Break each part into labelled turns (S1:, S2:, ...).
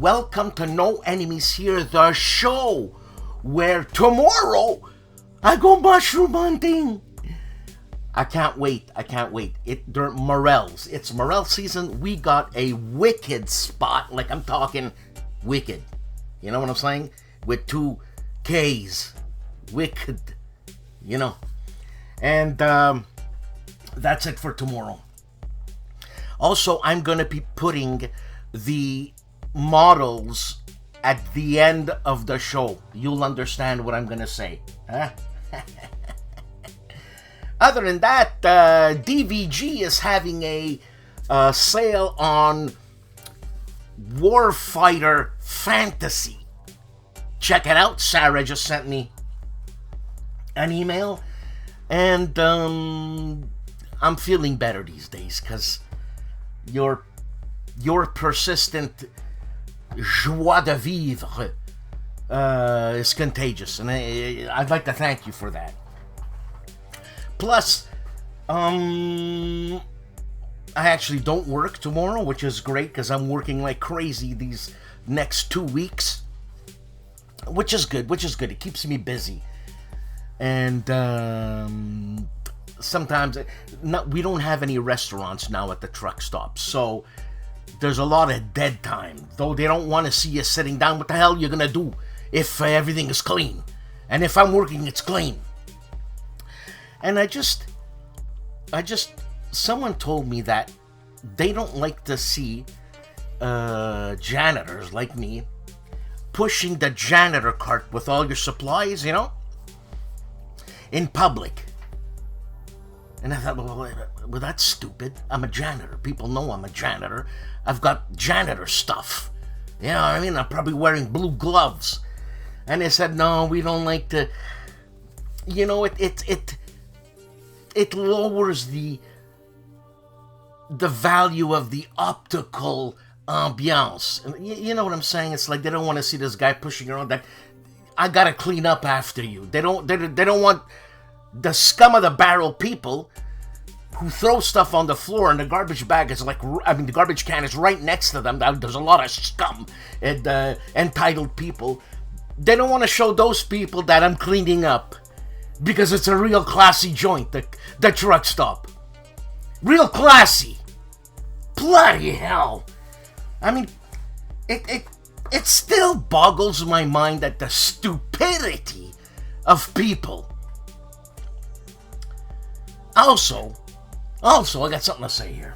S1: welcome to No Enemies Here, the show where tomorrow I go mushroom hunting. I can't wait. They're morels. It's morel season. We got a wicked spot. Like, I'm talking wicked. You know what I'm saying? With 2 K's. Wicked. You know. And that's it for tomorrow. Also, I'm going to be putting the models at the end of the show. You'll understand what I'm going to say. Huh? Other than that, DVG is having a sale on Warfighter Fantasy. Check it out. Sarah just sent me an email. And I'm feeling better these days because your persistent joie de vivre is contagious. And I'd like to thank you for that. Plus, I actually don't work tomorrow, which is great because I'm working like crazy these next 2 weeks, which is good. It keeps me busy. And sometimes we don't have any restaurants now at the truck stop, so there's a lot of dead time. Though they don't want to see you sitting down. What the hell you're gonna do if everything is clean? And if I'm working, it's clean. And I just, someone told me that they don't like to see janitors like me pushing the janitor cart with all your supplies, you know, in public. And I thought, well, that's stupid. I'm a janitor. People know I'm a janitor. I've got janitor stuff. You know what I mean? I'm probably wearing blue gloves. And they said, no, we don't like to, you know, it lowers the value of the optical ambiance. You know what I'm saying? It's like they don't want to see this guy pushing around that I gotta clean up after you. They don't want the scum of the barrel people who throw stuff on the floor, and the garbage bag is like, the garbage can is right next to them. There's a lot of scum and entitled people. They don't want to show those people that I'm cleaning up. Because it's a real classy joint, the truck stop. Real classy. Bloody hell. I mean, it still boggles my mind at the stupidity of people. Also, I got something to say here.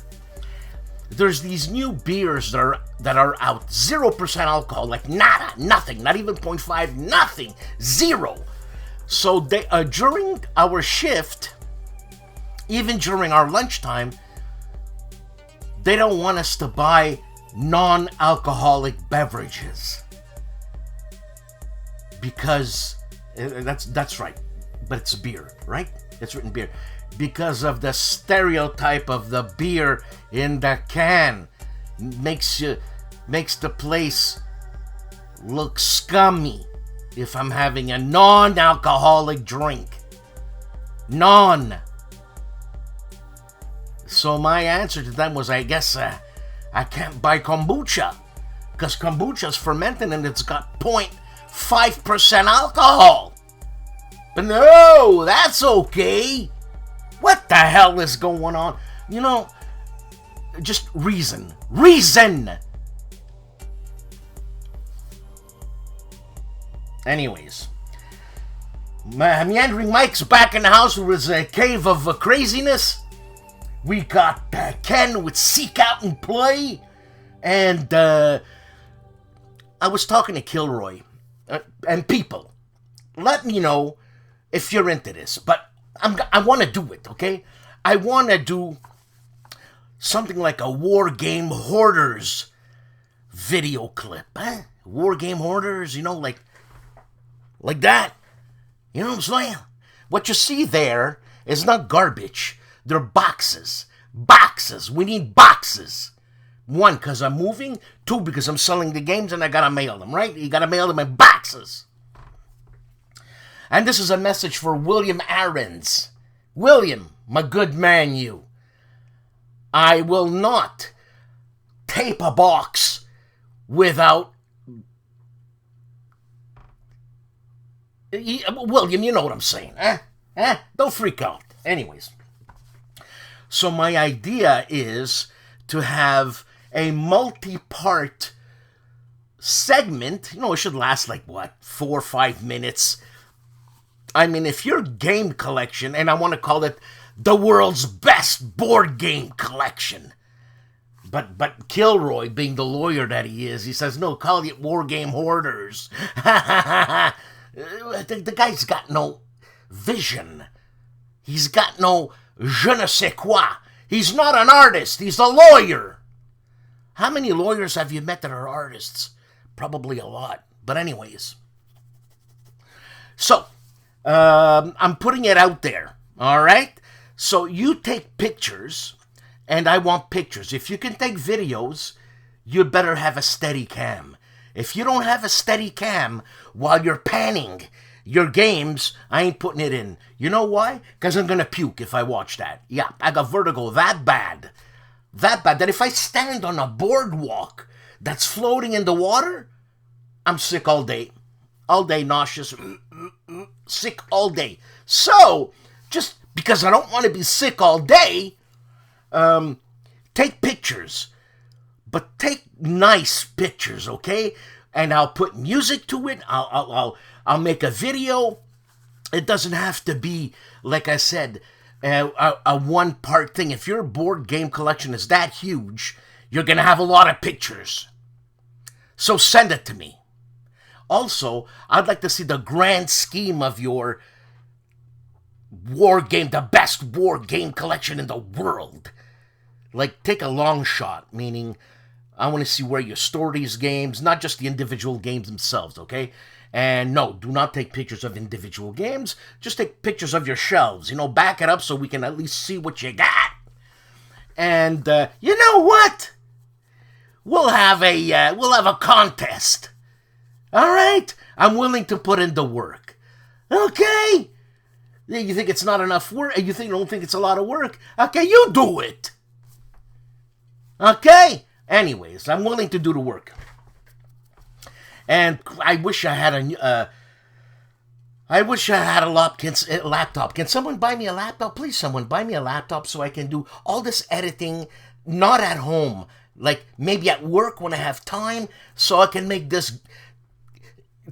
S1: There's these new beers that are out. 0% alcohol, like nada, nothing, not even 0.5, nothing, 0. So they during our shift, even during our lunchtime, they don't want us to buy non-alcoholic beverages because that's right, but it's beer, right? It's written beer because of the stereotype of the beer in the can makes the place look scummy. If I'm having a non-alcoholic drink. So my answer to them was, I guess I can't buy kombucha. Because kombucha's fermented and it's got 0.5% alcohol. But no, that's okay. What the hell is going on? You know, just reason. Anyways, Meandering Mike's back in the house with his cave of craziness. We got Ken with Seek Out and Play. And I was talking to Kilroy. And people, let me know if you're into this. But I want to do it, okay? I want to do something like a War Game Hoarders video clip. Huh? War Game Hoarders, you know, like that. You know what I'm saying? What you see there is not garbage. They're boxes. Boxes. We need boxes. 1, because I'm moving. 2, because I'm selling the games and I gotta mail them, right? You gotta mail them in boxes. And this is a message for William Aarons. William, my good man, you. I will not tape a box without William, you know what I'm saying, Don't freak out. Anyways, so my idea is to have a multi-part segment. You know, it should last like, what, 4 or 5 minutes. I mean, if your game collection, and I want to call it the world's best board game collection, but Kilroy, being the lawyer that he is, he says, no, call it War Game Hoarders. The guy's got no vision. He's got no je ne sais quoi. He's not an artist. He's a lawyer. How many lawyers have you met that are artists? Probably a lot. But anyways. So, I'm putting it out there. All right? So you take pictures, and I want pictures. If you can take videos, you better have a steady cam. If you don't have a steady cam while you're panning your games, I ain't putting it in. You know why? Because I'm going to puke if I watch that. Yeah, I got vertigo that bad. That bad that if I stand on a boardwalk that's floating in the water, I'm sick all day. All day, nauseous, sick all day. So, just because I don't want to be sick all day, take pictures. But take nice pictures, okay? And I'll put music to it. I'll make a video. It doesn't have to be, like I said, a one-part thing. If your board game collection is that huge, you're going to have a lot of pictures. So send it to me. Also, I'd like to see the grand scheme of your war game, the best war game collection in the world. Like, take a long shot, meaning I want to see where you store these games, not just the individual games themselves, okay? And no, do not take pictures of individual games. Just take pictures of your shelves. You know, back it up so we can at least see what you got. And you know what? We'll have a contest. All right? I'm willing to put in the work. Okay? You think it's not enough work? You don't think it's a lot of work? Okay, you do it. Okay? Anyways, I'm willing to do the work. And I wish I had a laptop. Can someone buy me a laptop? Please, someone buy me a laptop so I can do all this editing, not at home. Like, maybe at work when I have time, so I can make this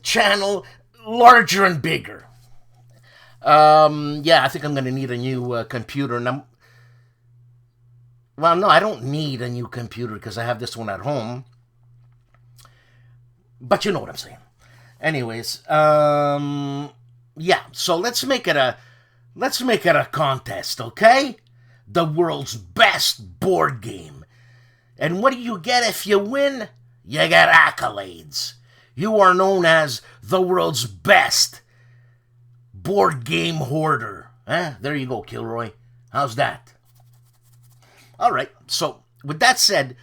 S1: channel larger and bigger. Yeah, I think I'm going to need a new computer. And well, no, I don't need a new computer because I have this one at home. But you know what I'm saying. Anyways, yeah, so let's make it a contest, okay? The world's best board game. And what do you get if you win? You get accolades. You are known as the world's best board game hoarder. There you go, Kilroy. How's that? All right, so with that said,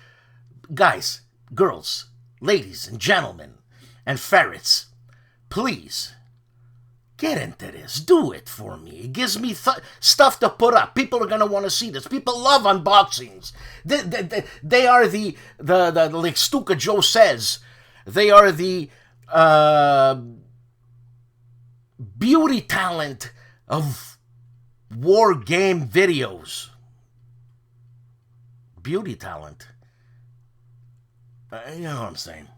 S1: guys, girls, ladies and gentlemen, and ferrets, please, get into this. Do it for me. It gives me stuff to put up. People are going to want to see this. People love unboxings. They are the like STUKAJOE says, they are the beauty talent of war game videos. Beauty talent. You know what I'm saying.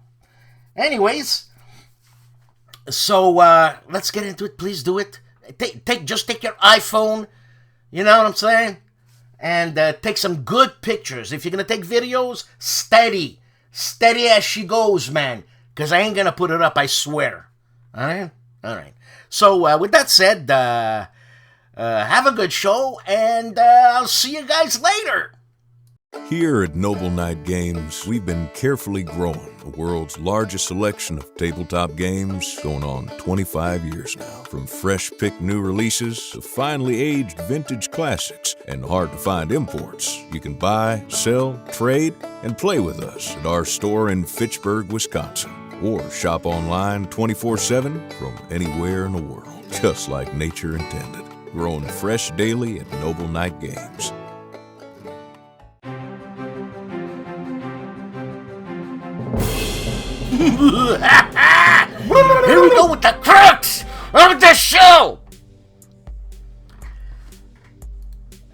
S1: Anyways, so let's get into it. Please do it. Just take your iPhone. You know what I'm saying? And take some good pictures. If you're going to take videos, steady. Steady as she goes, man. Because I ain't going to put it up, I swear. All right? All right. So with that said, have a good show. And I'll see you guys later.
S2: Here at Noble Knight Games, we've been carefully growing the world's largest selection of tabletop games going on 25 years now. From fresh-picked new releases to finely aged vintage classics and hard-to-find imports, you can buy, sell, trade, and play with us at our store in Fitchburg, Wisconsin. Or shop online 24/7 from anywhere in the world, just like nature intended. Growing fresh daily at Noble Knight Games.
S1: Here we go with the crooks! I'm torpedo!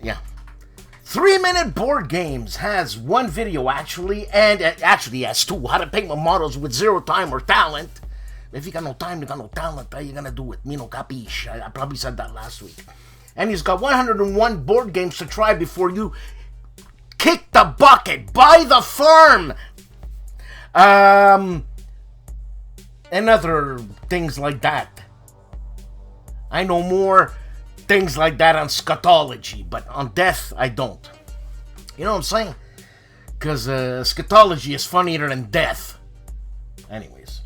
S1: Yeah. 3-Minute Board Games has one video, actually, and actually has two. How to paint my models with zero time or talent. If you got no time, you got no talent, how you gonna do it? Me no capiche. I probably said that last week. And he's got 101 board games to try before you kick the bucket, buy the farm, and other things like that. I know more things like that on scatology, but on death, I don't. You know what I'm saying? Because scatology is funnier than death. Anyways.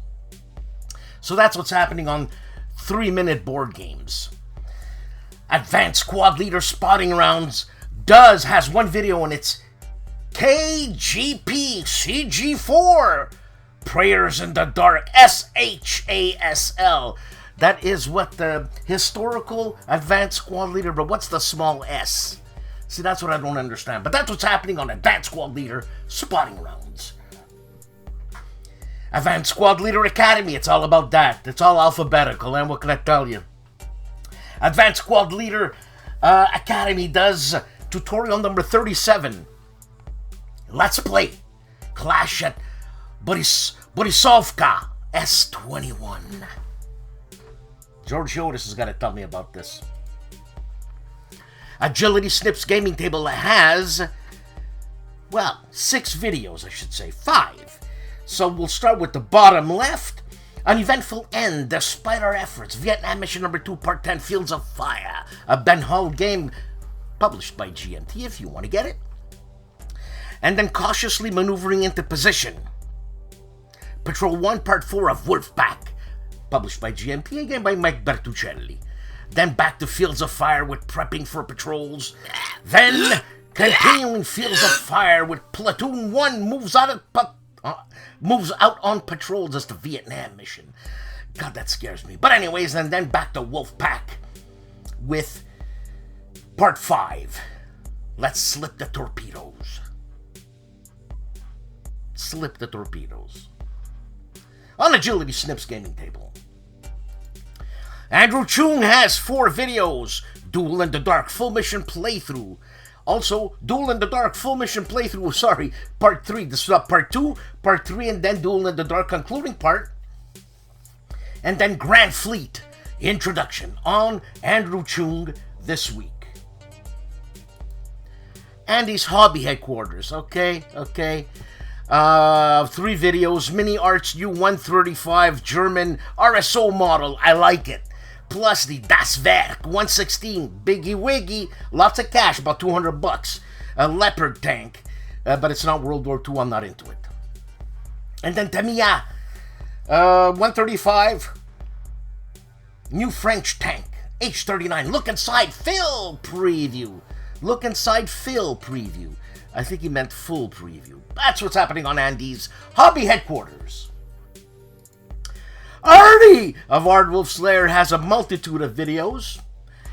S1: So that's what's happening on 3-Minute Board Games. Advanced Squad Leader Spotting Rounds has one video, and it's KGP CG4 Prayers in the Dark SHASL. That is what the historical advanced squad leader, but what's the small s? See, that's what I don't understand. But that's what's happening on Advanced Squad Leader Spotting Rounds. Advanced Squad Leader Academy, it's all about that. It's all alphabetical, and what can I tell you? Advanced Squad Leader Academy does tutorial number 37. Let's play Clash at Borisovka S21. George Otis has got to tell me about this. Agility Snips Gaming Table has, well, 6 videos, I should say. 5. So we'll start with the bottom left. An eventful end despite our efforts. Vietnam Mission Number 2, Part 10, Fields of Fire. A Ben Hall game published by GMT if you want to get it. And then Cautiously Maneuvering into Position. Patrol 1, Part 4 of Wolfpack. Published by GMT, again by Mike Bertuccelli. Then back to Fields of Fire with Prepping for Patrols. Then continuing Fields of Fire with Platoon 1 moves out on patrols as the Vietnam mission. God, that scares me. But anyways, and then back to Wolfpack with Part 5. Let's slip the torpedoes. Slip the torpedoes. On Agility Snips Gaming Table. Andrew Chung has 4 videos. Duel in the Dark Full Mission Playthrough. Also, Duel in the Dark Full Mission Playthrough, Part 3. This is Part 2, Part 3, and then Duel in the Dark concluding part. And then Grand Fleet Introduction on Andrew Chung this week. Andy's Hobby Headquarters, okay. 3 videos, Mini Arts U-135 German RSO model, I like it. Plus the Das Werk 116 Biggie Wiggy, lots of cash, about $200. A Leopard tank, but it's not World War II, I'm not into it. And then Tamiya 135 New French tank H39. Look inside Phil preview. I think he meant full preview. That's what's happening on Andy's Hobby Headquarters. Artie of ARDWULF'S LAIR has a multitude of videos.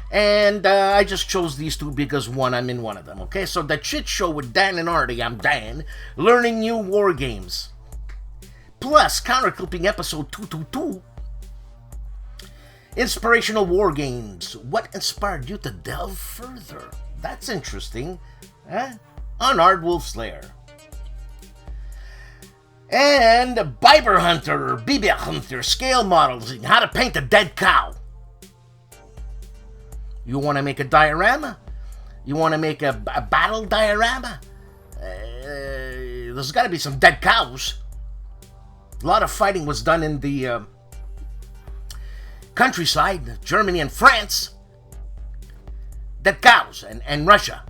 S1: And I just chose these 2 because I'm in one of them, okay? So the Chit Show with Dan and Artie, I'm Dan, learning new war games. Plus, Counterclipping episode 222. Inspirational war games. What inspired you to delve further? That's interesting. On ARDWULF'S LAIR. And Biber Hunter, scale models, how to paint a dead cow. You want to make a diorama? You want to make a battle diorama? There's got to be some dead cows. A lot of fighting was done in the countryside, Germany and France. Dead cows, and Russia.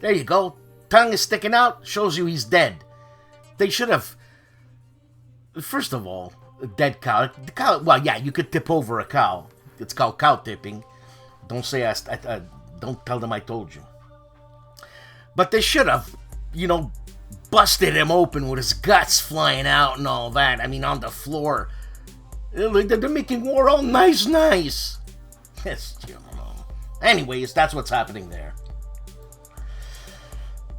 S1: There you go. Tongue is sticking out, shows you he's dead. They should have, first of all, a dead cow. The cow. Well, yeah, you could tip over a cow. It's called cow tipping. Don't say don't tell them I told you. But they should have, busted him open with his guts flying out and all that. I mean, on the floor. They're making war all nice. Yes, Anyways, that's what's happening there.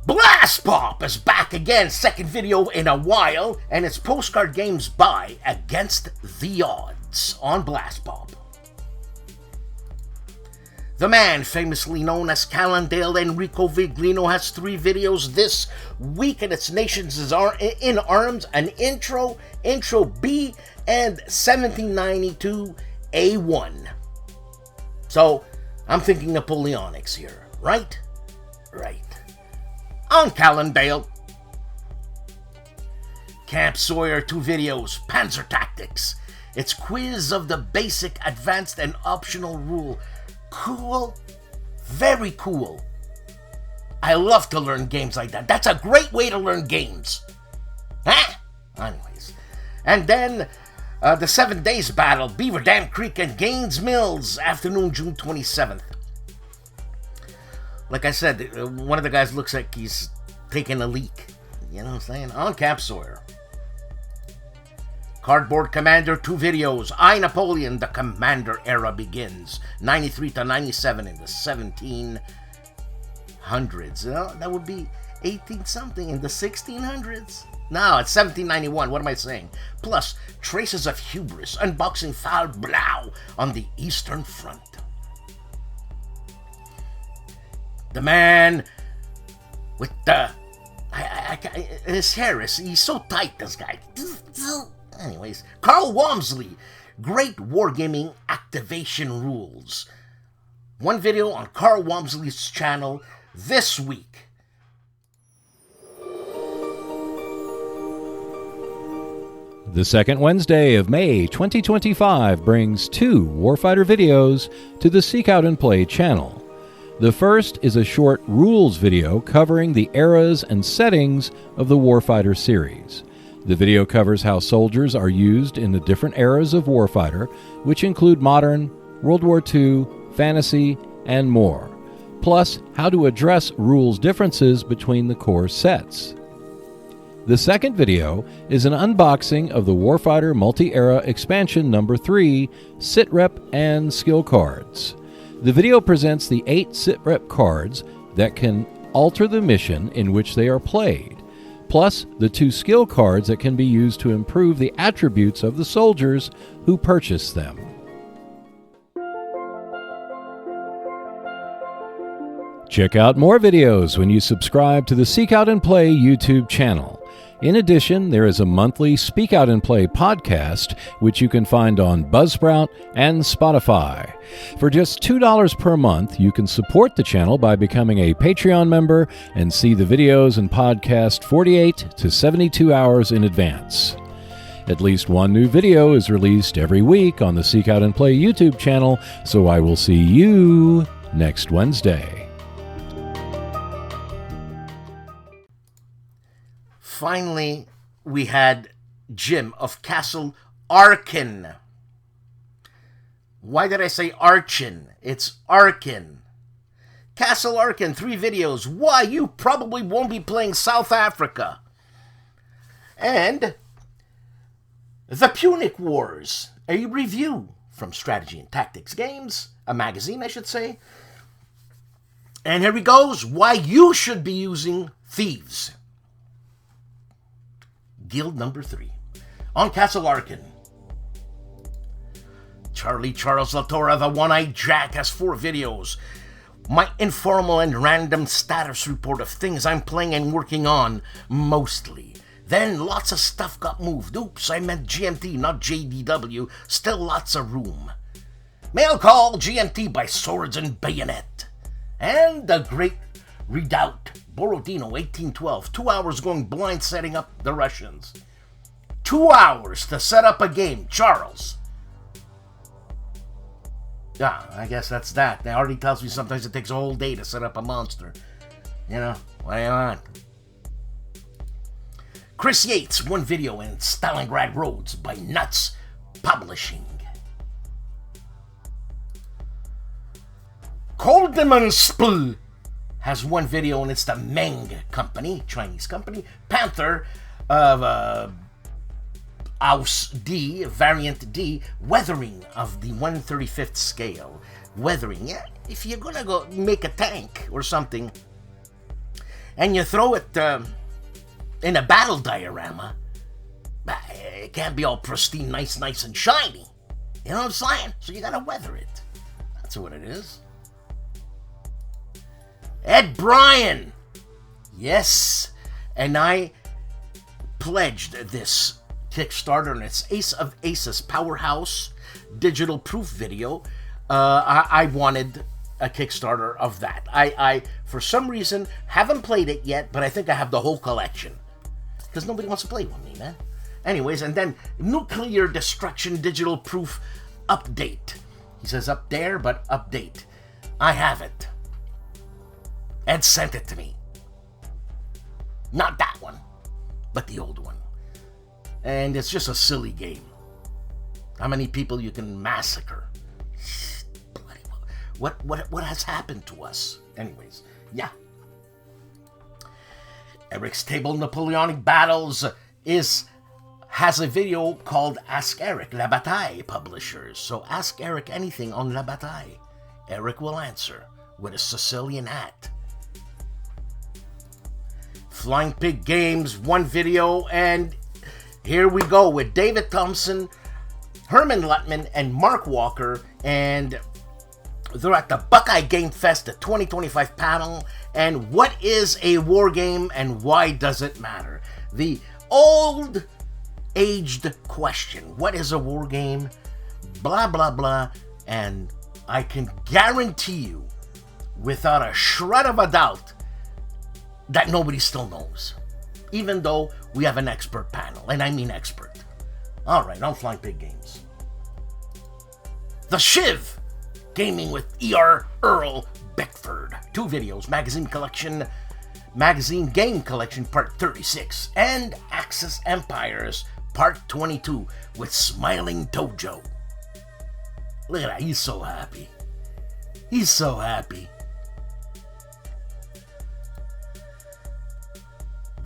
S1: BLASTPOP is back again, second video in a while, and it's postcard games by Against the Odds on BLASTPOP. The man famously known as Calandale Enrico Viglino has 3 videos this week, and its nations is in arms, an intro, intro B, and 1792 A1. So, I'm thinking Napoleonics here, right? Right. On Calandale. Camp Sawyer 2 videos, Panzer Tactics. It's quiz of the basic, advanced, and optional rule. Cool. Very cool. I love to learn games like that. That's a great way to learn games. Huh? Anyways. And then the 7 Days Battle, Beaver Dam Creek and Gaines Mills, afternoon, June 27th. Like I said, one of the guys looks like he's taking a leak. You know what I'm saying? On Camp Sawyer. Cardboard Commander 2 videos. I, Napoleon, the Commander era begins. 93 to 97 in the 1700s. That would be 18-something in the 1600s. No, it's 1791. What am I saying? Plus, traces of hubris. Unboxing Fall Blau on the Eastern Front. The man with the... his hair is... He's so tight, this guy. Anyways, Carl Walmsley, Great Wargaming Activation Rules. 1 video on Carl Walmsley's channel this week.
S3: The second Wednesday of May 2025 brings 2 Warfighter videos to the Seek Out and Play channel. The first is a short rules video covering the eras and settings of the Warfighter series. The video covers how soldiers are used in the different eras of Warfighter, which include modern, World War II, fantasy, and more, plus how to address rules differences between the core sets. The second video is an unboxing of the Warfighter Multi-Era Expansion No. 3 SITREP and Skill Cards. The video presents the 8 SITREP cards that can alter the mission in which they are played, plus the 2 skill cards that can be used to improve the attributes of the soldiers who purchase them. Check out more videos when you subscribe to the Seek Out and Play YouTube channel. In addition, there is a monthly Speak Out and Play podcast, which you can find on Buzzsprout and Spotify. For just $2 per month, you can support the channel by becoming a Patreon member and see the videos and podcast 48 to 72 hours in advance. At least 1 new video is released every week on the Seek Out and Play YouTube channel, so I will see you next Wednesday.
S1: Finally, we had Jim of Castle Arkin. Why did I say Archin? It's Arkin. Castle Arkin, 3 videos. Why you probably won't be playing South Africa. And The Punic Wars, a review from Strategy and Tactics Games, a magazine I should say. And here he goes, why you should be using Thieves. Guild number 3. On Castle Arkin. Charlie Charles Latora, the One-Eyed Jack, has 4 videos. My informal and random status report of things I'm playing and working on, mostly. Then lots of stuff got moved. Oops, I meant GMT, not JDW. Still lots of room. Mail call, GMT by Swords and Bayonet. And the Great Redoubt. Borodino, 1812. 2 hours going blind setting up the Russians. 2 hours to set up a game. Charles. Yeah, I guess that's that. They already tells me sometimes it takes a whole day to set up a monster. You know, what do you want? Chris Yates, 1 video in Stalingrad Roads by Nuts Publishing. Koldemanspil has 1 video, and it's the Meng company, Chinese company. Panther of Aus D, Variant D, weathering of the 1/35th scale. Weathering, yeah, if you're gonna go make a tank or something, and you throw it in a battle diorama, it can't be all pristine, nice and shiny. You know what I'm saying? So you gotta weather it. That's what it is. Ed Bryan. Yes, and I pledged this Kickstarter, and it's Ace of Aces Powerhouse digital proof video. I wanted a Kickstarter of that. I for some reason haven't played it yet, but I think I have the whole collection because nobody wants to play with me, man. Anyways, and then Nuclear Destruction digital proof update. He says up there, but update. I have it. Ed sent it to me. Not that one, but the old one. And it's just a silly game. How many people you can massacre? What has happened to us? Anyways, yeah. Eric's Table Napoleonic Battles has a video called Ask Eric, La Bataille Publishers. So ask Eric anything on La Bataille. Eric will answer with a Sicilian hat. Flying Pig Games, one video, and here we go with David Thompson, Herman Lutman, and Mark Walker, and they're at the Buckeye Game Fest, the 2025 panel, and what is a war game and why does it matter? The old aged question, what is a war game? Blah, blah, blah, and I can guarantee you, without a shred of a doubt, that nobody still knows, even though we have an expert panel, and I mean expert. All right, on Flying Pig Games. The Shiv, Gaming with E.R. Earl Beckford. 2 videos, Magazine Game Collection Part 36, and Axis Empires Part 22 with Smiling Tojo. Look at that, he's so happy. He's so happy.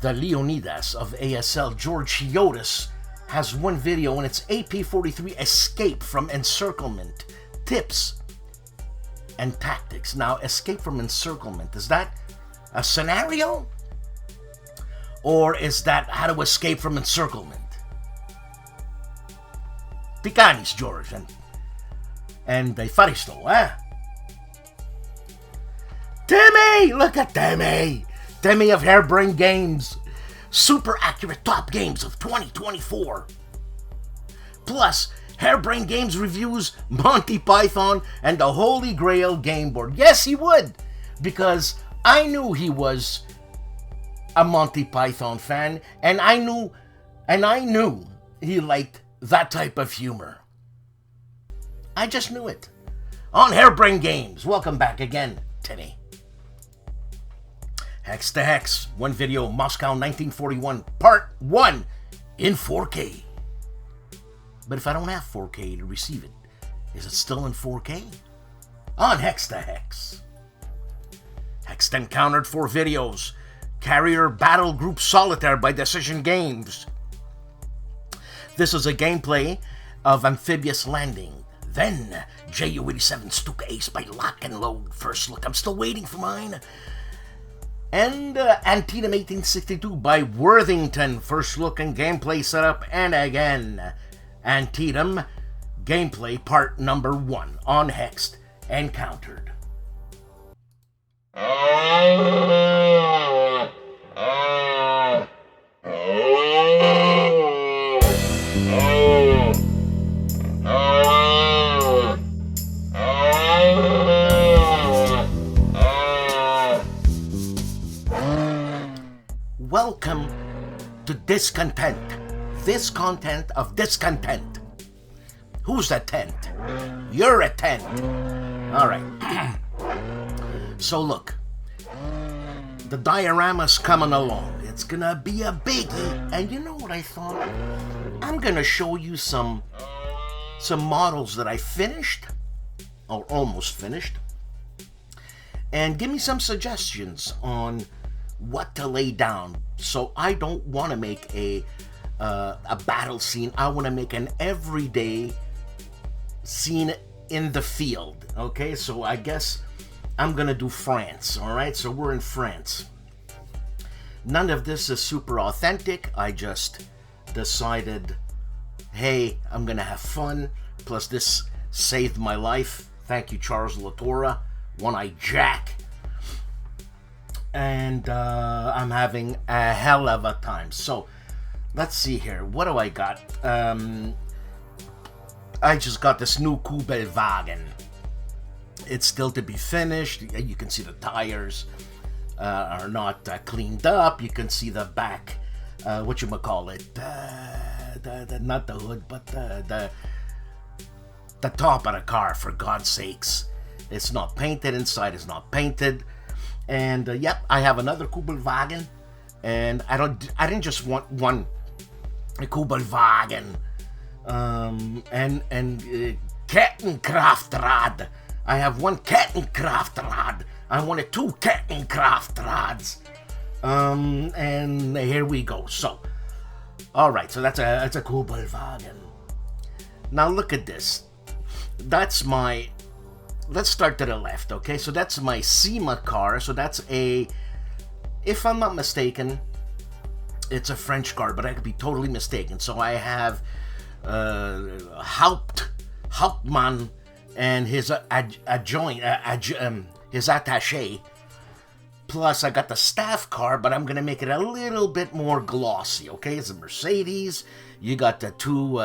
S1: The Leonidas of ASL, George Chiotis, has one video, and it's AP43 Escape from Encirclement Tips and Tactics. Now, Escape from Encirclement, is that a scenario? Or is that how to escape from encirclement? Picanis, George, and Faristo, eh? Timmy! Look at Timmy! Timmy of Hairbrain Games. Super accurate top games of 2024. Plus, Hairbrain Games reviews Monty Python and the Holy Grail game board. Yes, he would, because I knew he was a Monty Python fan, and I knew he liked that type of humor. I just knew it. On Hairbrain Games, welcome back again, Timmy. Hex to Hex, one video, Moscow 1941, Part 1 in 4K. But if I don't have 4K to receive it, is it still in 4K? On Hex to Hex. Hexed Encountered 4 videos, Carrier Battle Group Solitaire by Decision Games. This is a gameplay of Amphibious Landing. Then, JU87 STUKAJOE by Lock and Load. First look, I'm still waiting for mine. And Antietam 1862 by Worthington. First look and gameplay setup. And again, Antietam gameplay part number 1 on Hexed Encountered. Welcome to Discontent. This content of discontent. Who's a tent? You're a tent. Alright. So look. The diorama's coming along. It's gonna be a biggie. And you know what I thought? I'm gonna show you some models that I finished. Or almost finished. And give me some suggestions on what to lay down. So I don't want to make a battle scene. I want to make an everyday scene in the field. Okay, so I guess I'm gonna do France. All right, so we're in France. None of this is super authentic. I just decided, hey, I'm gonna have fun. Plus, this saved my life. Thank you, Charles Latorre. One-Eyed Jack. and I'm having a hell of a time. So let's see here. What do I got? I just got this new Kugelwagen. It's still to be finished. You can see the tires are not cleaned up. You can see the back, whatchamacallit, not the hood, but the top of the car, for God's sakes. It's not painted. Inside is not painted. And yep, I have another Kugelwagen. And I didn't just want one Kugelwagen. Kettenkraftrad. I have one Kettenkraftrad. I wanted two Kettenkraftrads. And here we go. So, all right. So that's a Kugelwagen. Now look at this. That's my. Let's start to the left. Okay. So that's my SEMA car. So that's a. If I'm not mistaken, it's a French car, but I could be totally mistaken. So I have Hauptmann and his his attaché. Plus, I got the staff car, but I'm gonna make it a little bit more glossy. Okay, it's a Mercedes. You got the two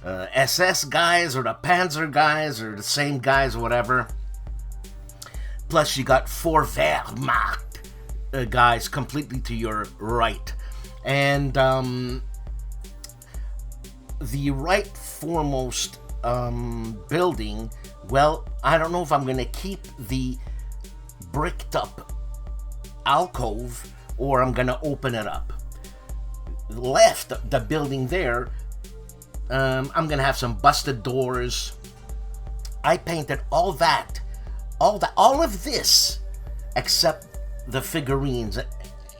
S1: SS guys or the Panzer guys or the same guys, or whatever. Plus, you got four Wehrmacht guys completely to your right, and the right foremost building, well, I don't know if I'm gonna keep the bricked up alcove or I'm gonna open it up. Left, the building there, I'm gonna have some busted doors. I painted all of this except the figurines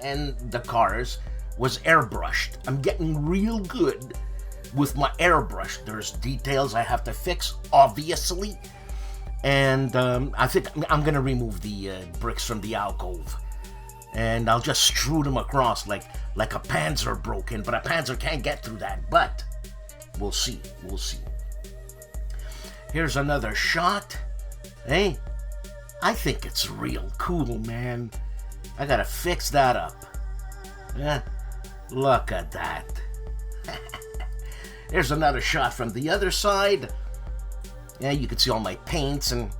S1: and the cars was airbrushed. I'm getting real good with my airbrush. There's details I have to fix, obviously, and I think I'm gonna remove the bricks from the alcove, and I'll just strew them across like a Panzer broken, but a Panzer can't get through that. But we'll see. Here's another shot. Hey, I think it's real cool, man. I gotta fix that up. Look at that. Here's another shot from the other side. Yeah, you can see all my paints and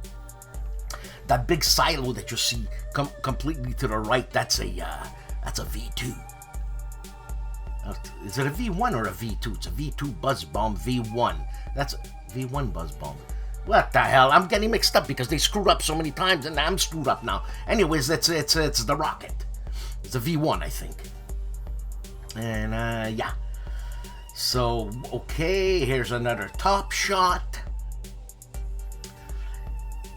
S1: that big silo that you see completely to the right. That's a V2. Is it a V1 or a V2? It's a V2 buzz bomb V1. That's a V1 buzz bomb. What the hell? I'm getting mixed up because they screwed up so many times and I'm screwed up now. Anyways, it's the rocket. It's a V1, I think. And yeah. So, okay, here's another top shot.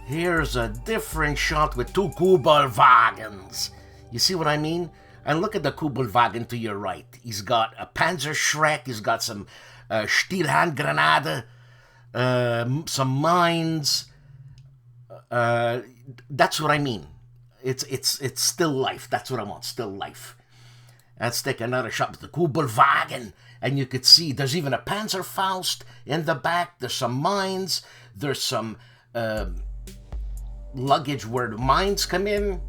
S1: Here's a different shot with two Kugelwagens. You see what I mean? And look at the Kugelwagen to your right. He's got a Panzer Schreck. He's got some Stielhandgranate, some mines. That's what I mean. It's still life. That's what I want. Still life. Let's take another shot with the Kugelwagen. And you could see there's even a Panzerfaust in the back. There's some mines. There's some luggage where the mines come in.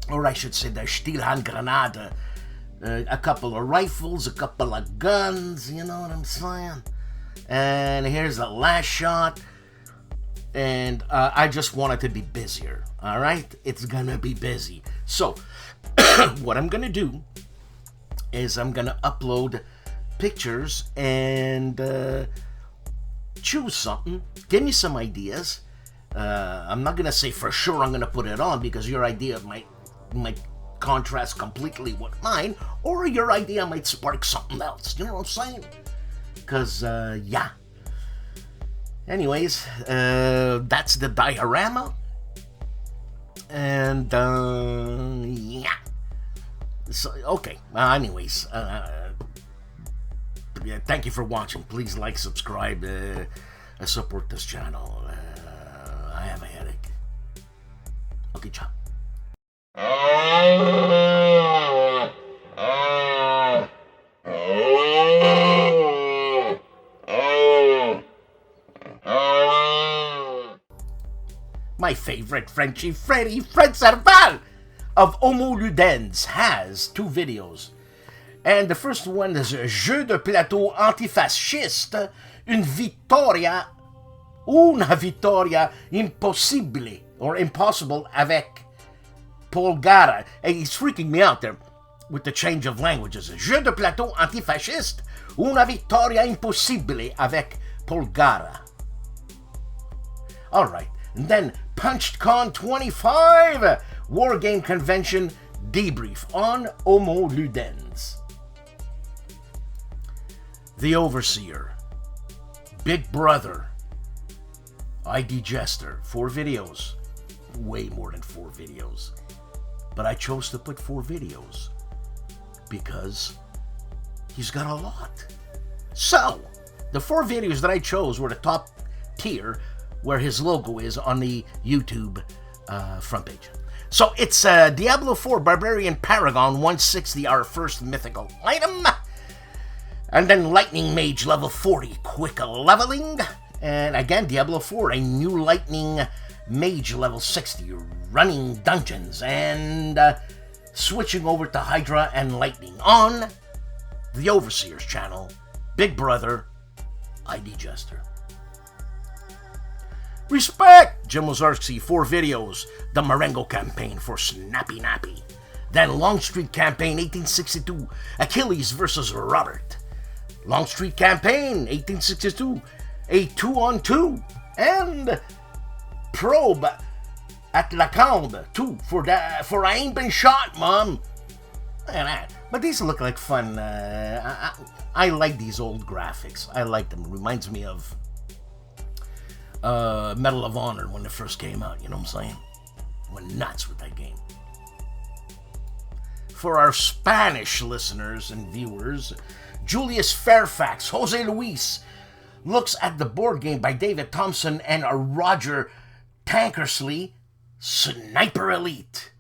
S1: Or I should say the Stielhandgranate. A couple of rifles, a couple of guns. You know what I'm saying? And here's the last shot. And I just want it to be busier. All right? It's going to be busy. So what I'm going to do is I'm going to upload pictures and choose something. Give me some ideas. I'm not gonna say for sure I'm gonna put it on because your idea might contrast completely with mine, or your idea might spark something else. You know what I'm saying? Because yeah. Anyways, that's the diorama, and yeah. So okay. Anyways. Thank you for watching. Please like, subscribe, support this channel. I have a headache. Okay, ciao. My favorite Frenchie Freddy, Fred Serval. of HOLLANDSPIELE has 2 videos. And the first one is Jeu de plateau antifasciste, una vittoria impossibile, or impossible, avec Polgara. And he's freaking me out there with the change of languages. Jeu de plateau antifasciste, una vittoria impossibile avec Polgara. Alright, and then PunchedCon 25, Wargame Convention debrief on HOLLANDSPIELE. The Overseer, Big Brother, ID Jester, 4 videos. Way more than 4 videos. But I chose to put 4 videos because he's got a lot. So, the 4 videos that I chose were the top tier where his logo is on the YouTube front page. So it's Diablo 4 Barbarian Paragon 160, our first mythical item. And then Lightning Mage level 40, quick leveling. And again, Diablo 4, a new Lightning Mage level 60, running dungeons. And switching over to Hydra and Lightning on the Overseer's channel, Big Brother, ID Jester. Respect! Jim Wazarski, 4 videos. The Marengo campaign for Snappy Nappy. Then Longstreet campaign 1862, Achilles versus Robert. Longstreet campaign 1862, a 2-on-2. And Probe at La Conde 2 for I Ain't Been Shot, Mom. But these look like fun. I like these old graphics. I like them. Reminds me of Medal of Honor when it first came out, you know what I'm saying? Went nuts with that game. For our Spanish listeners and viewers, Julius Fairfax, Jose Luis, looks at the board game by David Thompson and Roger Tankersley, Sniper Elite.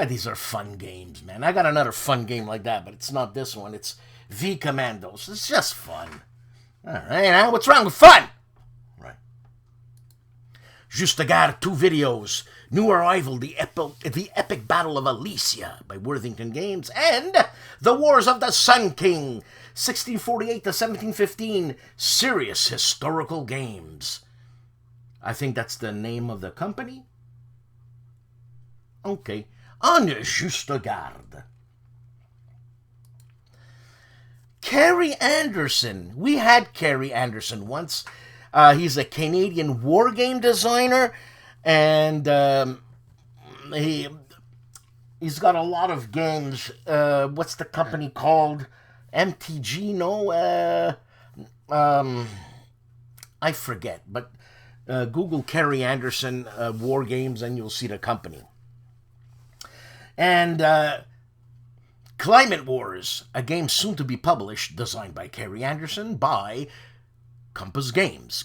S1: These are fun games, man. I got another fun game like that, but it's not this one. It's V Commandos. It's just fun. All right, what's wrong with fun? Right. Juste Gare, 2 videos. New Arrival, the Epic Battle of Alesia by Worthington Games, and The Wars of the Sun King, 1648 to 1715, Serious Historical Games. I think that's the name of the company. Okay. On Juste Garde. Carrie Anderson. We had Carrie Anderson once. He's a Canadian wargame designer, and he's got a lot of games. What's the company called? MTG? No, I forget. But Google Carrie Anderson war games, and you'll see the company. And Climate Wars, a game soon to be published, designed by Carrie Anderson, by Compass Games.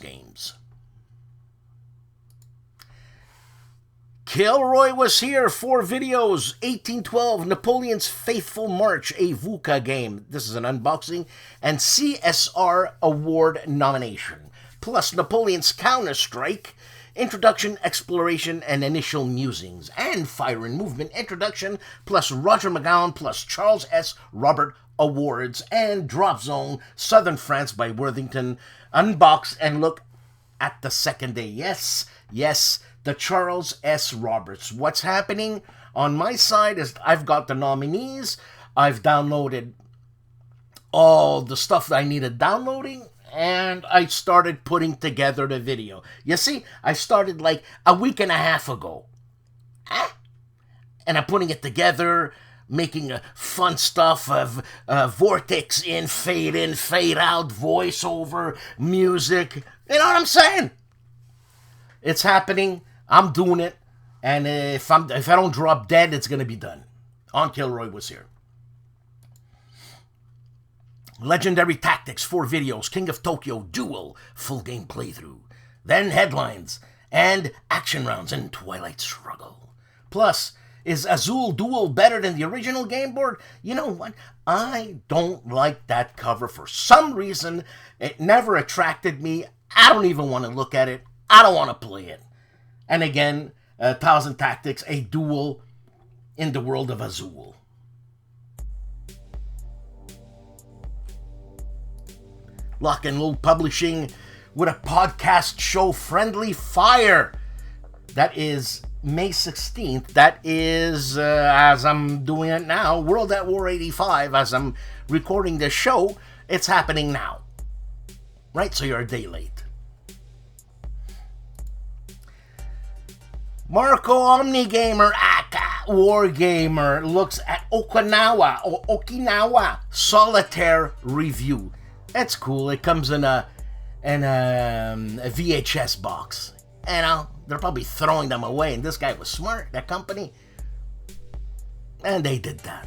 S1: KilRoyWasHere, 4 videos, 1812, Napoleon's Faithful March, a VUCA game. This is an unboxing, and CSR Award nomination. Plus Napoleon's Counter-Strike, Introduction, Exploration, and Initial Musings, and Fire and Movement Introduction, plus Roger McGowan, plus Charles S. Robert Awards, and Drop Zone, Southern France by Worthington. Unbox and look at the second day. Yes, the Charles S. Roberts. What's happening on my side is I've got the nominees. I've downloaded all the stuff that I needed downloading, and I started putting together the video. You see, I started like a week and a half ago. And I'm putting it together, making fun stuff of vortex in, fade out, voiceover, music. You know what I'm saying? It's happening. I'm doing it. And if I don't drop dead, it's going to be done. On KilRoyWasHere. Legendary Tactics, 4 videos, King of Tokyo Duel, full game playthrough. Then headlines and action rounds in Twilight Struggle. Plus, is Azul Duel better than the original game board? You know what? I don't like that cover for some reason. It never attracted me. I don't even want to look at it. I don't want to play it. And again, Thousand Tactics, a duel in the world of Azul. Lock and Load Publishing with a podcast show, Friendly Fire. That is May 16th. That is, as I'm doing it now, World at War 85. As I'm recording this show, it's happening now. Right? So you're a day late. Marco Omnigamer aka Wargamer looks at Okinawa Solitaire review. It's cool. It comes in a VHS box. You know, they're probably throwing them away, and this guy was smart, that company, and they did that.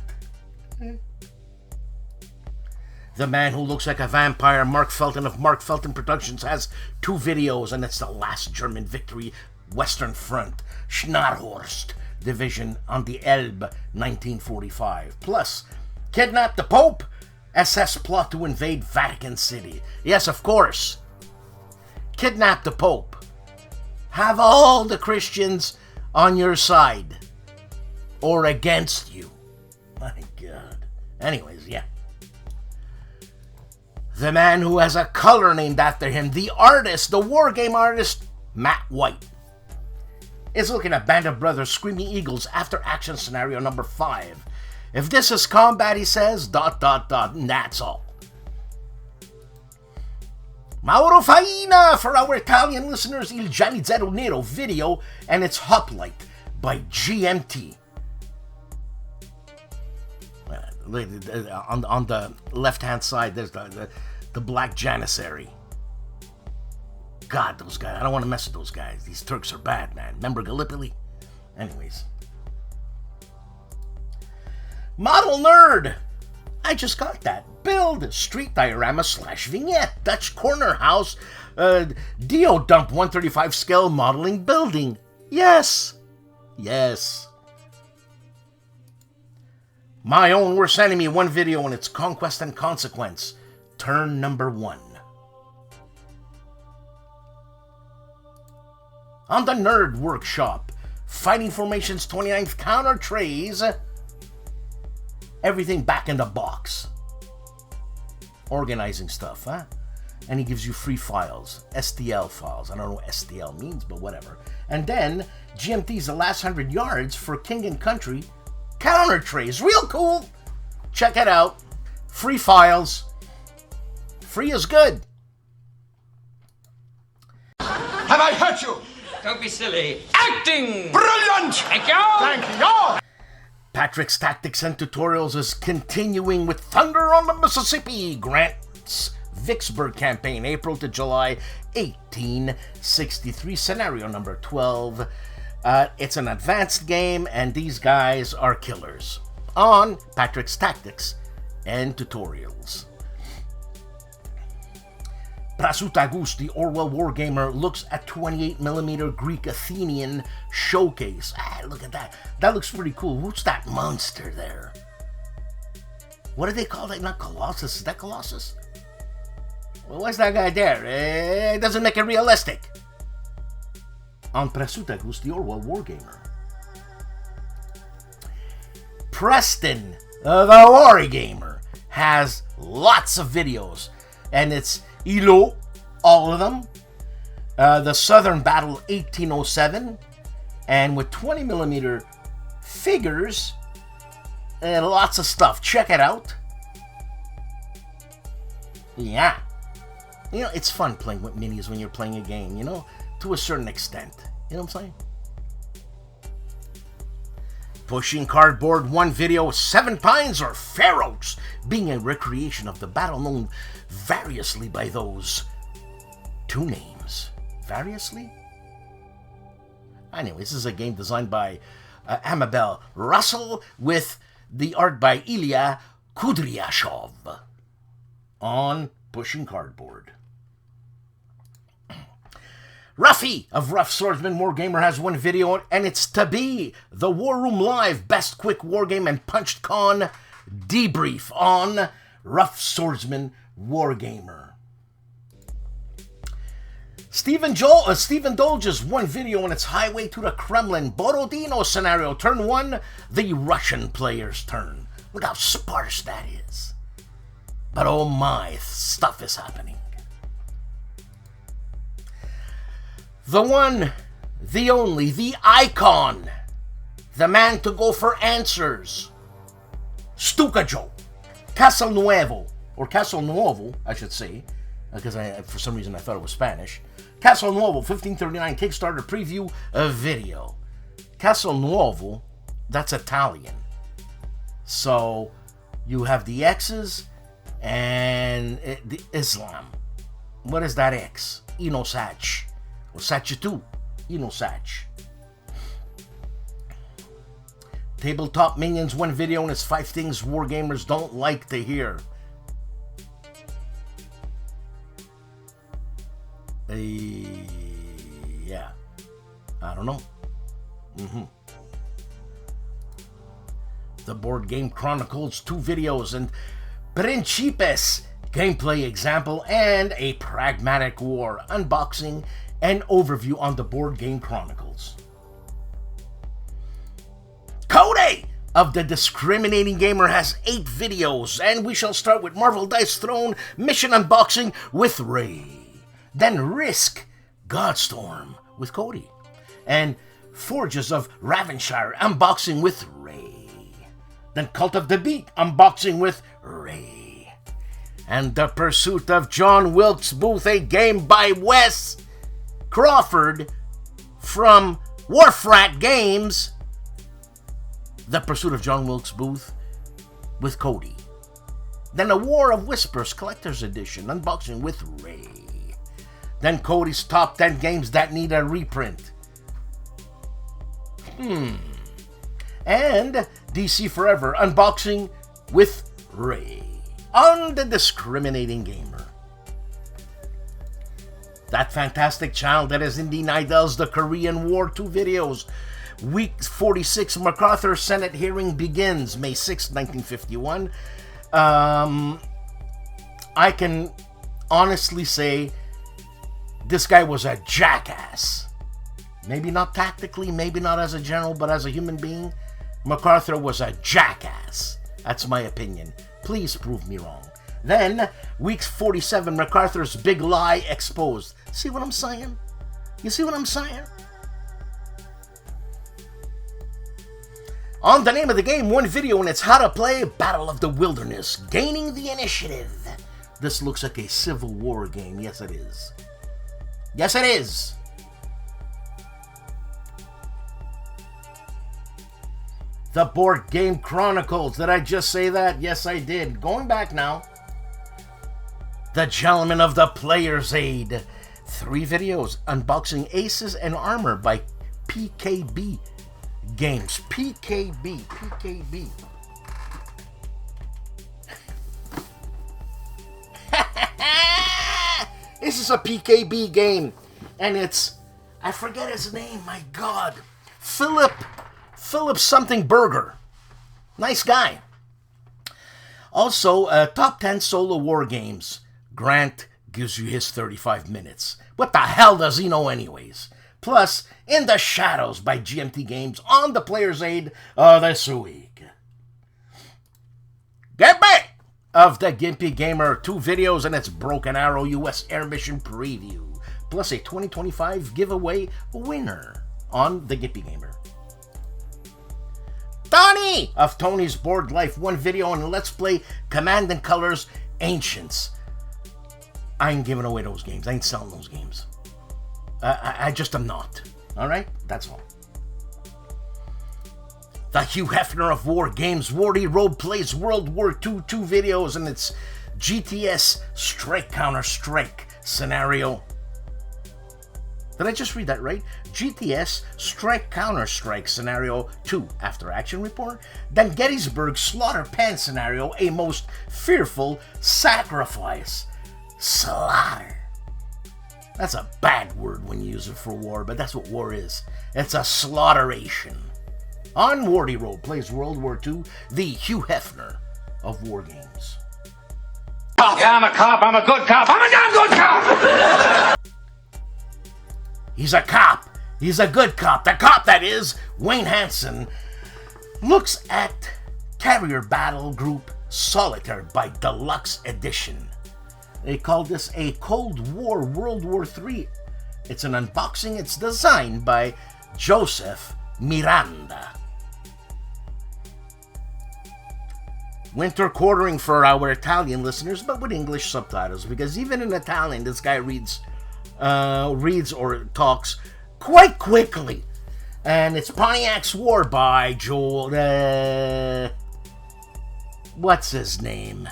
S1: The Man Who Looks Like a Vampire, Mark Felton of Mark Felton Productions, has 2 videos, and it's the last German victory, Western Front, Schnarhorst Division on the Elbe, 1945. Plus, Kidnap the Pope, SS plot to invade Vatican City. Yes, of course. Kidnap the Pope. Have all the Christians on your side. Or against you. My God. Anyways, yeah. The Man Who Has a Color Named After Him. The artist, the wargame artist, Matt White, is looking at Band of Brothers Screaming Eagles After Action Scenario number 5. If this is combat, he says, ... and that's all. Mauro Faina for our Italian listeners, Il Gianni Zero Nero video and its Hoplite by GMT. On the left-hand side, there's the Black Janissary. God, those guys. I don't want to mess with those guys. These Turks are bad, man. Remember Gallipoli? Anyways. Model Nerd. I just got that. Build street diorama / vignette. Dutch corner house. Dio dump 135 scale modeling building. Yes. Yes. My Own Worst Enemy, 1 video and its Conquest and Consequence. Turn number 1. On the Nerd Workshop, Fighting Formations 29th Counter Trays. Everything back in the box. Organizing stuff, huh? And he gives you free files, STL files. I don't know what STL means, but whatever. And then GMT's The Last 100 Yards for King and Country counter trays. Real cool. Check it out. Free files. Free is good.
S4: Have I hurt you?
S5: Don't be silly. Acting!
S4: Brilliant!
S5: Thank you!
S4: Thank you!
S1: Patrick's Tactics and Tutorials is continuing with Thunder on the Mississippi, Grant's Vicksburg campaign, April to July 1863, scenario number 12. It's an advanced game, and these guys are killers. On Patrick's Tactics and Tutorials. Prasutagus, the Orwell Wargamer, looks at 28mm Greek Athenian showcase. Look at that. That looks pretty cool. Who's that monster there? What do they call that? Not Colossus. Is that Colossus? Well, what's that guy there? It doesn't make it realistic. On Prasutagus, the Orwell Wargamer. Preston, the Wargamer, has lots of videos, and it's Ilo, all of them. The Southern Battle 1807, and with 20mm figures and lots of stuff. Check it out. Yeah. You know, it's fun playing with minis when you're playing a game, you know, to a certain extent. You know what I'm saying? Pushing Cardboard, 1 video, 7 Pines or Fair Oaks, being a recreation of the battle known variously by those 2 names. Variously? Anyway, this is a game designed by Amabel Russell with the art by Ilya Kudryashov on Pushing Cardboard. Ruffy of Rough Swordsman Wargamer has 1 video, and it's to be the War Room Live Best Quick Wargame and Punched Con debrief on Rough Swordsman Wargamer. Stephen Dolge's one video on its highway to the Kremlin. Borodino scenario. Turn 1, the Russian player's turn. Look how sparse that is. But oh my, stuff is happening. The one, the only, the icon. The man to go for answers. STUKAJOE. Castelnuovo, I should say, because for some reason I thought it was Spanish. Castelnuovo 1539 Kickstarter preview video. Castelnuovo, that's Italian. So you have the X's and the Islam. What is that X? Inosach. Or Sachitu. Inosach. Tabletop Minions, one video, and it's 5 things wargamers don't like to hear. Yeah. I don't know. The Board Game Chronicles, 2 videos, and Principes gameplay example, and a Pragmatic War unboxing and overview on the Board Game Chronicles. Cody of the Discriminating Gamer has 8 videos, and we shall start with Marvel Dice Throne mission unboxing with Ray. Then Risk Godstorm with Cody. And Forges of Ravenshire unboxing with Ray. Then Cult of the Beak unboxing with Ray. And The Pursuit of John Wilkes Booth, a game by Wes Crawford from Warfrat Games. The Pursuit of John Wilkes Booth with Cody. Then A War of Whispers Collector's Edition unboxing with Ray. Then Cody's top 10 games that need a reprint. And DC Forever unboxing with Ray on the Discriminating Gamer. That fantastic channel that is Indy Nidell's The Korean War 2 videos. Week 46 MacArthur Senate hearing begins May 6, 1951. I can honestly say this guy was a jackass. Maybe not tactically, maybe not as a general, but as a human being, MacArthur was a jackass. That's my opinion. Please prove me wrong. Then, week 47, MacArthur's Big Lie exposed. See what I'm saying? You see what I'm saying? On the name of the game, one video, and it's how to play Battle of the Wilderness, Gaining the Initiative. This looks like a Civil War game. Yes, it is. Yes, it is. The Board Game Chronicles. Did I just say that? Yes, I did. Going back now. The Gentleman of the Player's Aid. 3 videos unboxing Aces and Armor by PKB Games. PKB. This is a PKB game, and it's, I forget his name, my God. Philip something Burger. Nice guy. Also, top 10 solo war games. Grant gives you his 35 minutes. What the hell does he know anyways? Plus, In the Shadows by GMT Games on the Player's Aid this week. GIMPY of the Gimpy Gamer, 2 videos and its Broken Arrow US Air Mission preview. Plus a 2025 giveaway winner on the Gimpy Gamer. Tony of Tony's Board Life, 1 video and Let's Play Command and Colors Ancients. I ain't giving away those games. I ain't selling those games. I just am not. Alright? That's all. The Hugh Hefner of War Games, Wardy Road Plays World War II, 2 videos, and it's GTS Strike Counter Strike scenario. Did I just read that right? GTS Strike Counter Strike scenario 2 after action report. Then Gettysburg Slaughter Pen scenario, a most fearful sacrifice. Slaughter. That's a bad word when you use it for war, but that's what war is. It's a slaughteration. On Wardy Road Plays World War II, the Hugh Hefner of War Games.
S5: Yeah, I'm a cop. I'm a good cop. I'm a damn good cop.
S1: He's a cop. He's a good cop. The cop, that is, Wayne Hansen, looks at Carrier Battle Group Solitaire by Deluxe Edition. They call this a Cold War World War III. It's an unboxing. It's designed by Joseph Miranda. Winter quartering for our Italian listeners, but with English subtitles, because even in Italian, this guy reads or talks quite quickly. And it's Pontiac's War by Joel. What's his name?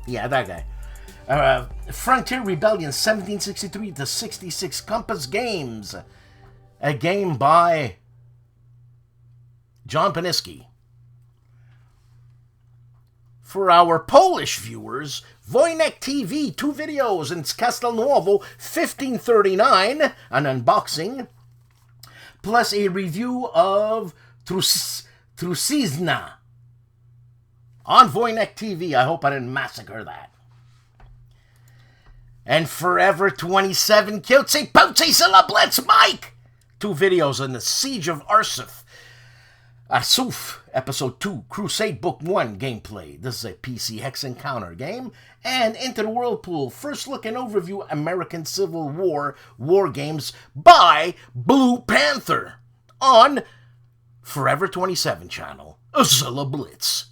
S1: Yeah, that guy. Frontier Rebellion 1763 to 66 Compass Games. A game by John Paniski. For our Polish viewers, Wojennik TV, 2 videos in Castelnuovo 1539, an unboxing, plus a review of Trucizna on Wojennik TV. I hope I didn't massacre that. And Forever 27 Cutesy Pootsy Syllablets Mike, 2 videos on the Siege of Arsuf, Episode 2, Crusade Book 1 gameplay. This is a PC Hex Encounter game. And Into the Whirlpool, first look and overview American Civil War war games by Blue Panther on Forever 27 channel, Zilla Blitz.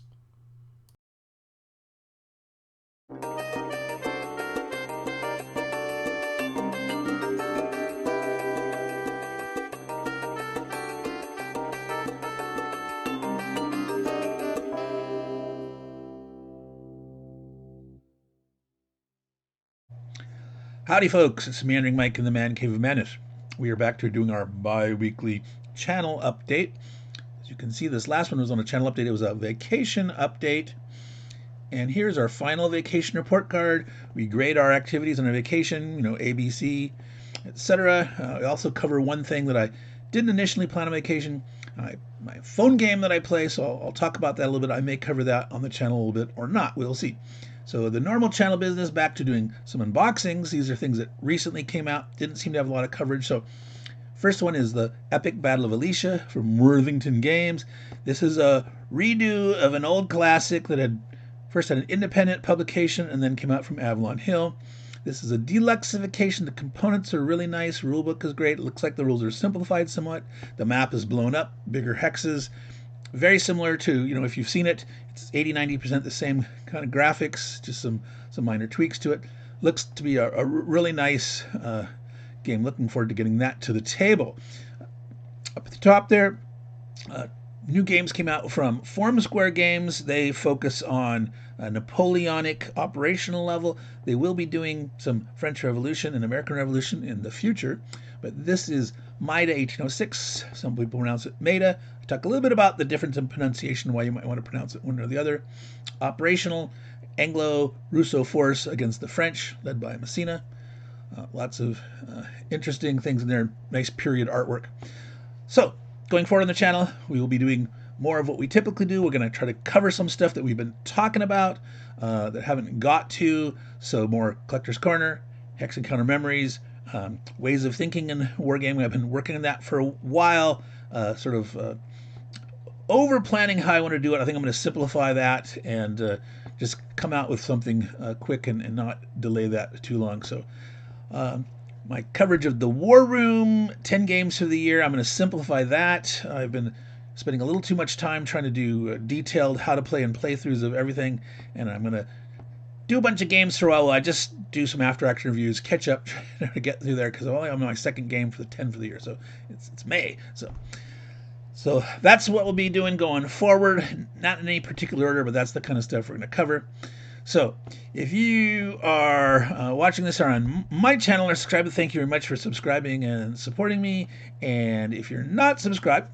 S6: Howdy folks, it's Meandering Mike in the Man Cave of Madness. We are back to doing our bi-weekly channel update. As you can see, this last one was on a channel update. It was a vacation update. And here's our final vacation report card. We grade our activities on a vacation, ABC, etc. We also cover one thing that I didn't initially plan on vacation, my phone game that I play, so I'll talk about that a little bit. I may cover that on the channel a little bit or not, we'll see. So the normal channel business, back to doing some unboxings. These are things that recently came out, didn't seem to have a lot of coverage. So first one is the Epic Battle of Alicia from Worthington Games. This is a redo of an old classic that had first had an independent publication and then came out from Avalon Hill. This is a deluxeification. The components are really nice. Rulebook is great. It looks like the rules are simplified somewhat. The map is blown up, bigger hexes. Very similar to, if you've seen it, it's 80-90% the same kind of graphics, just some minor tweaks to it. Looks to be a really nice game. Looking forward to getting that to the table. Up at the top there, new games came out from Form Square Games. They focus on a Napoleonic operational level. They will be doing some French Revolution and American Revolution in the future, but this is Maida 1806. Some people pronounce it Maida. I talk a little bit about the difference in pronunciation, why you might want to pronounce it one or the other. Operational Anglo-Russo force against the French, led by Messina. Lots of interesting things in there. Nice period artwork. So, going forward on the channel, we will be doing more of what we typically do. We're going to try to cover some stuff that we've been talking about that haven't got to. So more Collector's Corner, Hex Encounter Memories, ways of thinking in wargaming. I've been working on that for a while, over planning how I want to do it. I think I'm going to simplify that and just come out with something quick and not delay that too long. So my coverage of the War Room, 10 games for the year, I'm going to simplify that. I've been spending a little too much time trying to do detailed how to play and playthroughs of everything, and I'm going to do a bunch of games for a while. I just do some after action reviews, catch up, trying to get through there, because I'm only on my second game for the 10 for the year, so it's May. So that's what we'll be doing going forward. Not in any particular order, but that's the kind of stuff we're going to cover. So if you are watching this on my channel or subscribed, thank you very much for subscribing and supporting me. And if you're not subscribed,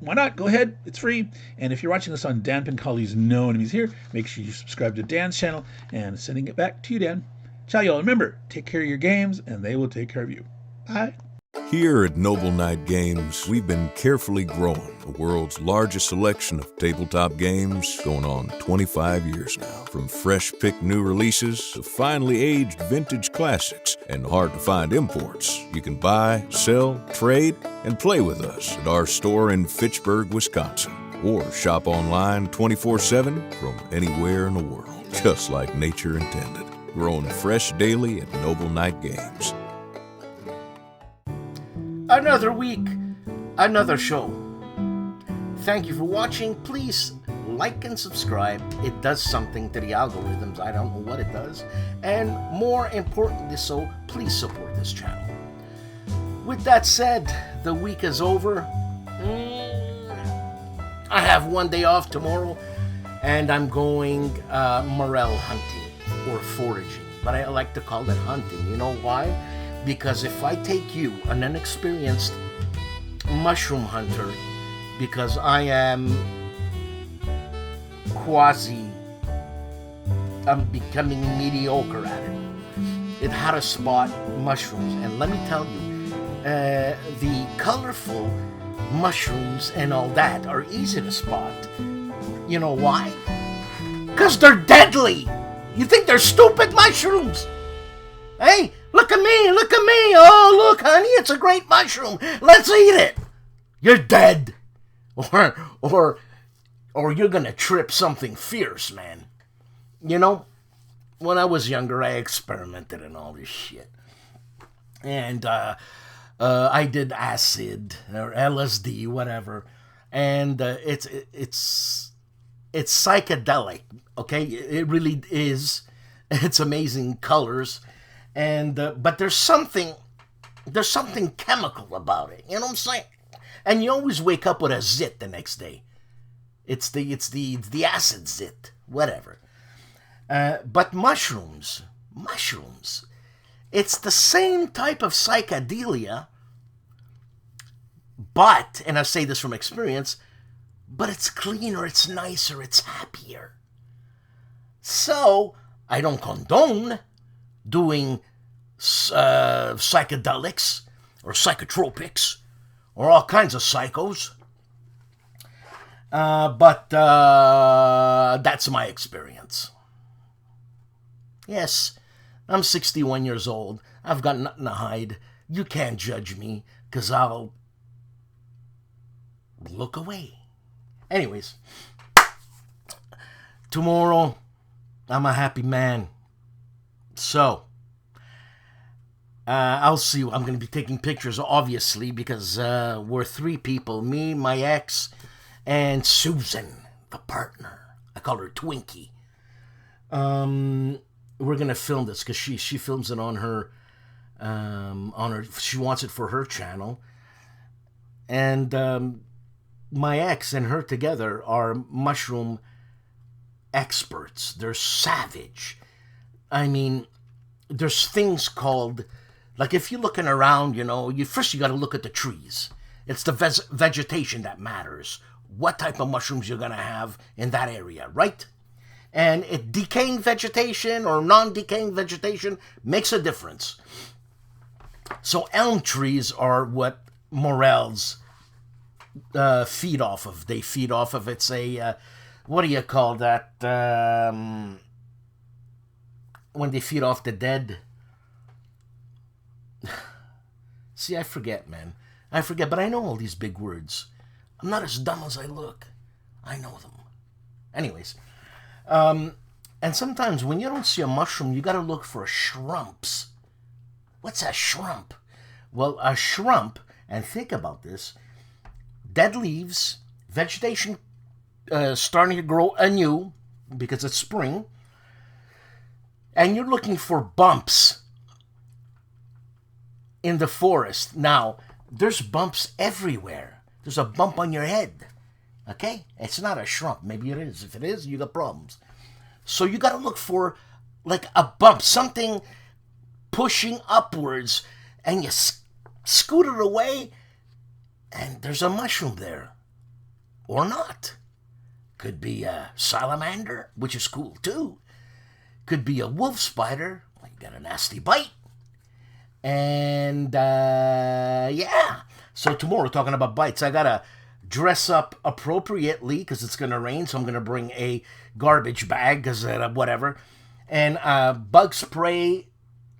S6: why not? Go ahead. It's free. And if you're watching this on Dan Pincali's No Enemies Here, make sure you subscribe to Dan's channel. And sending it back to you, Dan. Ciao, y'all. Remember, take care of your games, and they will take care of you. Bye.
S2: Here at Noble Night Games, we've been carefully growing the world's largest selection of tabletop games going on 25 years now. From fresh-picked new releases to finely aged vintage classics and hard-to-find imports, you can buy, sell, trade, and play with us at our store in Fitchburg, Wisconsin. Or shop online 24/7 from anywhere in the world, just like nature intended. Growing fresh daily at Noble Night Games.
S1: Another week, another show. Thank you for watching. Please like and subscribe. It does something to the algorithms. I don't know what it does. And more importantly so, please support this channel. With that said, the week is over. I have one day off tomorrow, and I'm going morel hunting or foraging. But I like to call it hunting. You know why? Because if I take you, an inexperienced mushroom hunter, because I am I'm becoming mediocre at it how to spot mushrooms. And let me tell you, the colorful mushrooms and all that are easy to spot. You know why? Because they're deadly. You think they're stupid mushrooms? Hey, look at me, look at me. Oh, look, honey, it's a great mushroom. Let's eat it. You're dead. Or you're gonna trip something fierce, man. You know, when I was younger, I experimented in all this shit. And I did acid or LSD, whatever. And it's psychedelic, okay? It really is. It's amazing colors. And but there's something chemical about it. You know what I'm saying? And you always wake up with a zit the next day. It's the acid zit, whatever. But mushrooms, it's the same type of psychedelia. But, and I say this from experience, but it's cleaner, it's nicer, it's happier. So I don't condone doing psychedelics or psychotropics or all kinds of psychos. But that's my experience. Yes, I'm 61 years old. I've got nothing to hide. You can't judge me, because I'll look away. Anyways, tomorrow, I'm a happy man. So, I'll see. I'm going to be taking pictures, obviously, because we're three people. Me, my ex, and Susan, the partner. I call her Twinkie. We're going to film this because she films it on her, she wants it for her channel. And my ex and her together are mushroom experts. They're savage. I mean, there's things called, like if you're looking around, you know, first you got to look at the trees. It's the vegetation that matters. What type of mushrooms you're going to have in that area, right? And decaying vegetation or non-decaying vegetation makes a difference. So elm trees are what morels feed off of. They feed off of, it's a, what do you call that? When they feed off the dead. See, I forget, man. I forget, but I know all these big words. I'm not as dumb as I look. I know them. Anyways. And sometimes when you don't see a mushroom, you got to look for shrimps. What's a shrimp? Well, a shrimp, and think about this, dead leaves, vegetation starting to grow anew because it's spring, and you're looking for bumps in the forest. Now, there's bumps everywhere. There's a bump on your head. Okay? It's not a shrimp. Maybe it is. If it is, you got problems. So you got to look for like a bump, something pushing upwards, and you scoot it away, and there's a mushroom there. Or not. Could be a salamander, which is cool too. Could be a wolf spider. You got a nasty bite. And, yeah. So tomorrow, talking about bites, I gotta dress up appropriately because it's gonna rain, so I'm gonna bring a garbage bag, because whatever. And bug spray,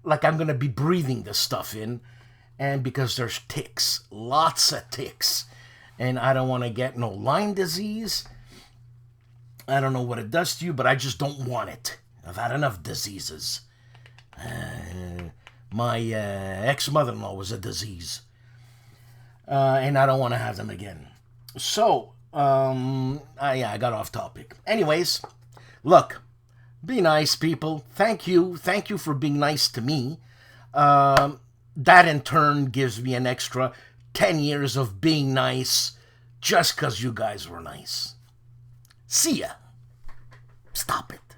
S1: like I'm gonna be breathing this stuff in. And because there's ticks, lots of ticks. And I don't want to get no Lyme disease. I don't know what it does to you, but I just don't want it. I've had enough diseases. My ex-mother-in-law was a disease. And I don't want to have them again. So, I got off topic. Anyways, look, be nice, people. Thank you. Thank you for being nice to me. That in turn gives me an extra 10 years of being nice just because you guys were nice. See ya. Stop it.